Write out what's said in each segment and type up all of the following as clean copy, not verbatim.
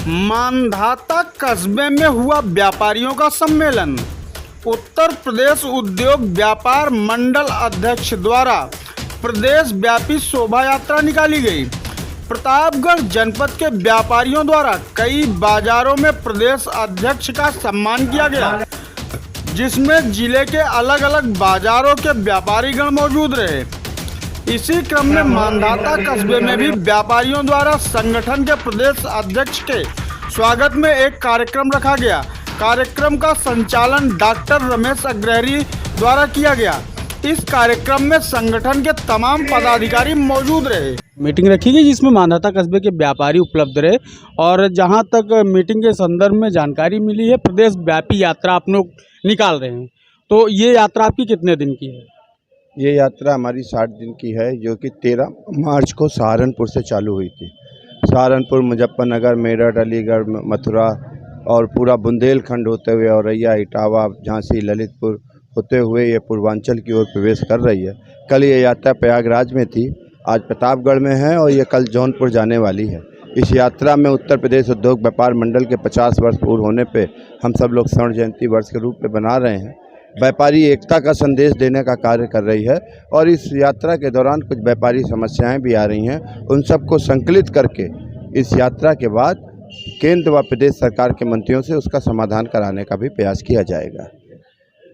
मांधाता कस्बे में हुआ व्यापारियों का सम्मेलन। उत्तर प्रदेश उद्योग व्यापार मंडल अध्यक्ष द्वारा प्रदेश व्यापी शोभा यात्रा निकाली गई। प्रतापगढ़ जनपद के व्यापारियों द्वारा कई बाजारों में प्रदेश अध्यक्ष का सम्मान किया गया, जिसमें जिले के अलग अलग बाजारों के व्यापारीगण मौजूद रहे। इसी क्रम में मांधाता कस्बे में भी व्यापारियों द्वारा संगठन के प्रदेश अध्यक्ष के स्वागत में एक कार्यक्रम रखा गया। कार्यक्रम का संचालन डॉक्टर रमेश अग्रहरी द्वारा किया गया। इस कार्यक्रम में संगठन के तमाम पदाधिकारी मौजूद रहे। मीटिंग रखी गई जिसमें मांधाता कस्बे के व्यापारी उपलब्ध रहे और जहां तक मीटिंग के संदर्भ में जानकारी मिली है, प्रदेश व्यापी यात्रा आप लोग निकाल रहे हैं। तो ये यात्रा आपकी कितने दिन की है? ये यात्रा हमारी 60 दिन की है, जो कि 13 मार्च को सहारनपुर से चालू हुई थी। सहारनपुर, मुजफ्फरनगर, मेरठ, अलीगढ़, मथुरा और पूरा बुंदेलखंड होते हुए औरैया, इटावा, झांसी, ललितपुर होते हुए ये पूर्वांचल की ओर प्रवेश कर रही है। कल ये यात्रा प्रयागराज में थी, आज प्रतापगढ़ में है और ये कल जौनपुर जाने वाली है। इस यात्रा में उत्तर प्रदेश उद्योग व्यापार मंडल के 50 वर्ष पूर्ण होने पे हम सब लोग स्वर्ण जयंती वर्ष के रूप में बना रहे हैं। व्यापारी एकता का संदेश देने का कार्य कर रही है और इस यात्रा के दौरान कुछ व्यापारी समस्याएं भी आ रही हैं, उन सबको संकलित करके इस यात्रा के बाद केंद्र व प्रदेश सरकार के मंत्रियों से उसका समाधान कराने का भी प्रयास किया जाएगा।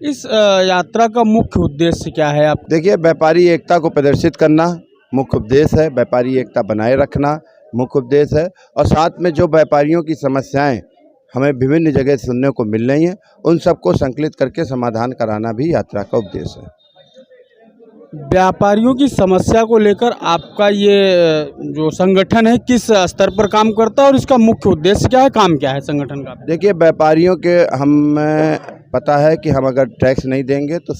इस यात्रा का मुख्य उद्देश्य क्या है? आप देखिए, व्यापारी एकता को प्रदर्शित करना मुख्य उद्देश्य है, व्यापारी एकता बनाए रखना मुख्य उद्देश्य है और साथ में जो व्यापारियों की समस्याएं हमें विभिन्न जगह सुनने को मिल रही हैं, उन सबको संकलित करके समाधान कराना भी यात्रा का उद्देश्य है। व्यापारियों की समस्या को लेकर आपका ये जो संगठन है किस स्तर पर काम करता है और इसका मुख्य उद्देश्य क्या है, काम क्या है संगठन का? देखिए, व्यापारियों के हमें पता है कि हम अगर टैक्स नहीं देंगे तो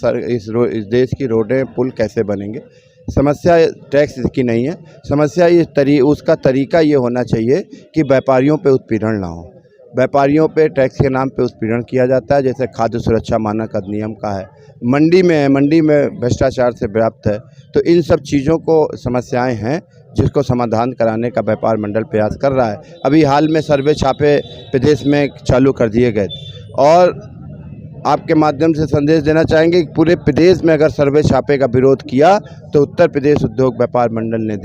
इस देश की रोडें पुल कैसे बनेंगे। समस्या टैक्स की नहीं है, समस्या उसका तरीका ये होना चाहिए कि व्यापारियों पे उत्पीड़न ना हो। व्यापारियों पे टैक्स के नाम पे उत्पीड़न किया जाता है, जैसे खाद्य सुरक्षा मानक अधिनियम का है, मंडी में भ्रष्टाचार से व्याप्त है। तो इन सब चीज़ों को समस्याएं हैं जिसको समाधान कराने का व्यापार मंडल प्रयास कर रहा है। अभी हाल में सर्वे छापे प्रदेश में चालू कर दिए गए और आपके माध्यम से संदेश देना चाहेंगे कि पूरे प्रदेश में अगर सर्वे छापे का विरोध किया तो उत्तर प्रदेश उद्योग व्यापार मंडल ने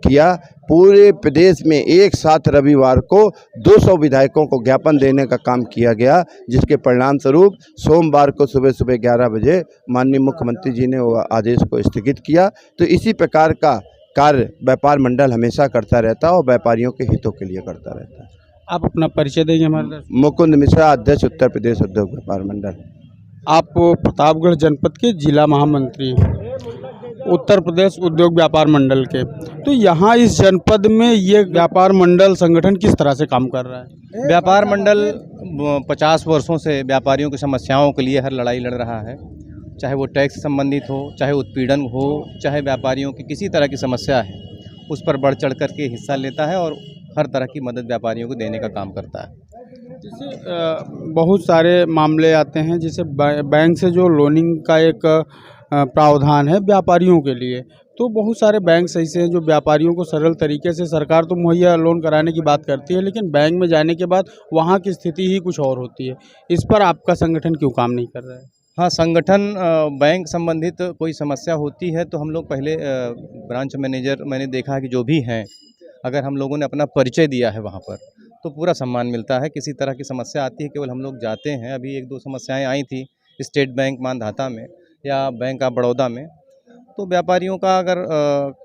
किया। पूरे प्रदेश में एक साथ रविवार को 200 विधायकों को ज्ञापन देने का काम किया गया, जिसके परिणाम स्वरूप सोमवार को सुबह 11 बजे माननीय मुख्यमंत्री जी ने वो आदेश को स्थगित किया। तो इसी प्रकार का कार्य व्यापार मंडल हमेशा करता रहता है और व्यापारियों के हितों के लिए करता रहता है। आप अपना परिचय देंगे हमारे? मुकुंद मिश्रा, अध्यक्ष उत्तर प्रदेश उद्योग व्यापार मंडल। आप प्रतापगढ़ जनपद के जिला महामंत्री हैं उत्तर प्रदेश उद्योग व्यापार मंडल के। तो यहाँ इस जनपद में ये व्यापार मंडल संगठन किस तरह से काम कर रहा है? व्यापार मंडल 50 वर्षों से व्यापारियों की समस्याओं के लिए हर लड़ाई लड़ रहा है, चाहे वो टैक्स से संबंधित हो, चाहे उत्पीड़न हो, चाहे व्यापारियों की किसी तरह की समस्या है, उस पर बढ़ चढ़ करके हिस्सा लेता है और हर तरह की मदद व्यापारियों को देने का काम करता है। जैसे बहुत सारे मामले आते हैं, जैसे बैंक से जो लोनिंग का एक प्रावधान है व्यापारियों के लिए, तो बहुत सारे बैंक ऐसे हैं जो व्यापारियों को सरल तरीके से, सरकार तो मुहैया लोन कराने की बात करती है, लेकिन बैंक में जाने के बाद वहाँ की स्थिति ही कुछ और होती है। इस पर आपका संगठन क्यों काम नहीं कर रहा है? हाँ, संगठन बैंक संबंधित कोई समस्या होती है तो हम लोग पहले ब्रांच मैनेजर, मैंने देखा है कि जो भी हैं, अगर हम लोगों ने अपना परिचय दिया है वहाँ पर तो पूरा सम्मान मिलता है। किसी तरह की समस्या आती है केवल हम लोग जाते हैं। अभी 1-2 समस्याएं आई थी स्टेट बैंक मांधाता में या बैंक ऑफ बड़ौदा में, तो व्यापारियों का अगर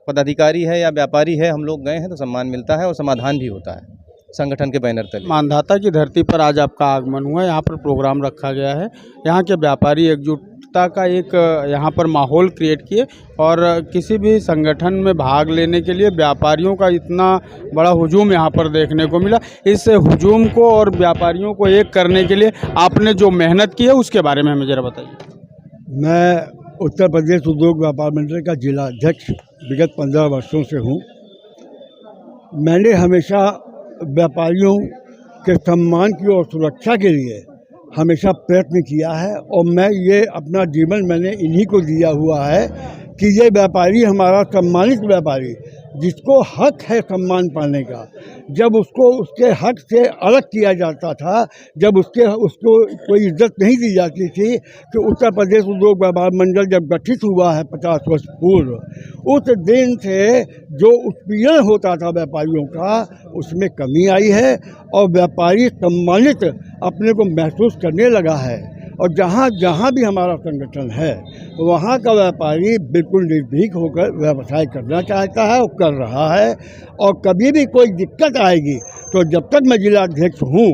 पदाधिकारी है या व्यापारी है, हम लोग गए हैं तो सम्मान मिलता है और समाधान भी होता है संगठन के बैनर तले। मांधाता की धरती पर आज आपका आगमन हुआ, यहाँ पर प्रोग्राम रखा गया है, यहाँ के व्यापारी एकजुटता का एक यहाँ पर माहौल क्रिएट किए और किसी भी संगठन में भाग लेने के लिए व्यापारियों का इतना बड़ा हुजूम यहाँ पर देखने को मिला। इस हुजूम को और व्यापारियों को एक करने के लिए आपने जो मेहनत की है उसके बारे में हमें ज़रा बताइए। मैं उत्तर प्रदेश उद्योग व्यापार मंडल का जिला अध्यक्ष विगत 15 वर्षों से हूँ। मैंने हमेशा व्यापारियों के सम्मान की और सुरक्षा के लिए हमेशा प्रयत्न किया है और मैं ये अपना जीवन मैंने इन्हीं को दिया हुआ है कि ये व्यापारी हमारा सम्मानित व्यापारी जिसको हक है सम्मान पाने का, जब उसको उसके हक से अलग किया जाता था, जब उसको कोई इज्जत नहीं दी जाती थी, कि उत्तर प्रदेश उद्योग व्यापार मंडल जब गठित हुआ है 50 वर्ष पूर्व, उस दिन से जो उत्पीड़न होता था व्यापारियों का, उसमें कमी आई है और व्यापारी सम्मानित अपने को महसूस करने लगा है। और जहाँ जहाँ भी हमारा संगठन है, वहाँ का व्यापारी बिल्कुल निर्भीक होकर व्यवसाय करना चाहता है और कर रहा है। और कभी भी कोई दिक्कत आएगी तो जब तक मैं जिला अध्यक्ष हूँ,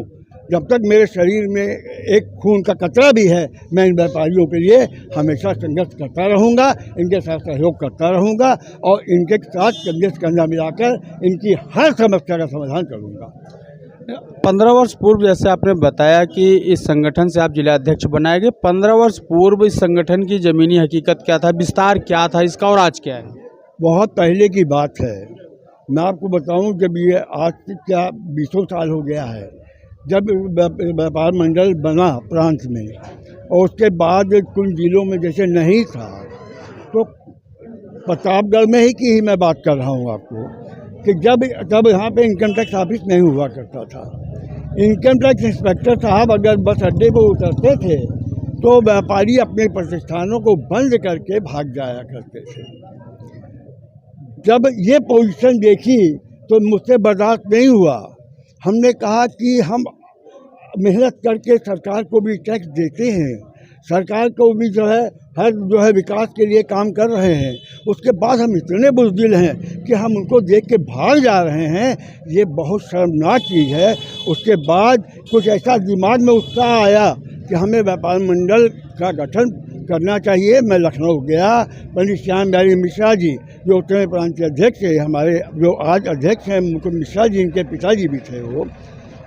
जब तक मेरे शरीर में एक खून का कतरा भी है, मैं इन व्यापारियों के लिए हमेशा संघर्ष करता रहूँगा, इनके साथ सहयोग करता रहूँगा और इनके साथ कंधे से कंधा मिलाकर इनकी हर समस्या का समाधान करूँगा। 15 वर्ष पूर्व जैसे आपने बताया कि इस संगठन से आप जिला अध्यक्ष बनाए गए, 15 वर्ष पूर्व इस संगठन की ज़मीनी हकीकत क्या था, विस्तार क्या था इसका और आज क्या है? बहुत पहले की बात है। मैं आपको बताऊं, जब ये आज से क्या 20 साल हो गया है जब व्यापार मंडल बना प्रांत में, और उसके बाद कुछ जिलों में जैसे नहीं था, तो प्रतापगढ़ में ही की ही मैं बात कर रहा हूँ आपको, कि जब यहाँ पे इनकम टैक्स ऑफिस नहीं हुआ करता था, इनकम टैक्स इंस्पेक्टर साहब अगर बस अड्डे पर उतरते थे तो व्यापारी अपने प्रतिष्ठानों को बंद करके भाग जाया करते थे। जब ये पोजीशन देखी तो मुझसे बर्दाश्त नहीं हुआ। हमने कहा कि हम मेहनत करके सरकार को भी टैक्स देते हैं, सरकार को भी जो है विकास के लिए काम कर रहे हैं, उसके बाद हम इतने बुज़दिल हैं कि हम उनको देख के भाग जा रहे हैं, ये बहुत शर्मनाक चीज़ है। उसके बाद कुछ ऐसा दिमाग में उत्साह आया कि हमें व्यापार मंडल का गठन करना चाहिए। मैं लखनऊ गया, पंडित श्याम बिहारी मिश्रा जी जो उत्तरी प्रांतीय अध्यक्ष है हमारे, जो आज अध्यक्ष हैं, मुकुंद मिश्रा जी इनके पिताजी भी थे वो,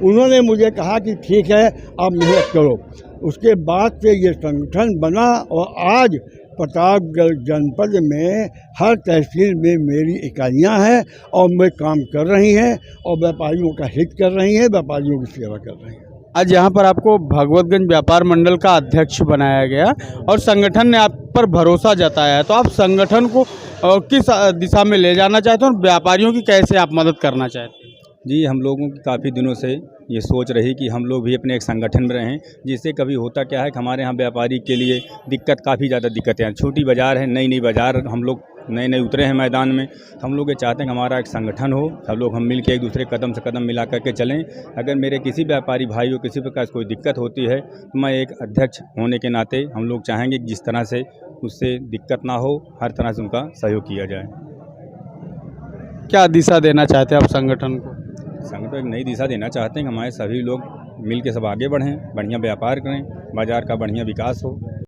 उन्होंने मुझे कहा कि ठीक है आप मेहनत करो। उसके बाद से ये संगठन बना और आज प्रतापगढ़ जनपद में हर तहसील में मेरी इकाइयां हैं और मैं काम कर रही हैं और व्यापारियों का हित कर रही हैं, व्यापारियों की सेवा कर रही हैं। आज यहाँ पर आपको भगवतगंज व्यापार मंडल का अध्यक्ष बनाया गया और संगठन ने आप पर भरोसा जताया है, तो आप संगठन को किस दिशा में ले जाना चाहते हैं और व्यापारियों की कैसे आप मदद करना चाहते हैं? जी, हम लोगों की काफ़ी दिनों से ये सोच रही कि हम लोग भी अपने एक संगठन में रहें, जिससे कभी होता क्या है कि हमारे यहाँ व्यापारी के लिए काफ़ी ज़्यादा दिक्कतें हैं। छोटी बाज़ार है, नई बाज़ार, हम लोग नए उतरे हैं मैदान में, तो हम लोग ये चाहते हैं कि हमारा एक संगठन हो, सब लोग हम मिल के एक दूसरे कदम से कदम मिला करके चलें। अगर मेरे किसी व्यापारी भाई को किसी प्रकार से कोई दिक्कत होती है तो मैं एक अध्यक्ष होने के नाते हम लोग चाहेंगे कि जिस तरह से उससे दिक्कत ना हो, हर तरह से उनका सहयोग किया जाए। क्या दिशा देना चाहते हैं आप संगठन को? संगठन एक नई दिशा देना चाहते हैं कि हमारे सभी लोग मिल के सब आगे बढ़ें, बढ़िया व्यापार करें, बाज़ार का बढ़िया विकास हो।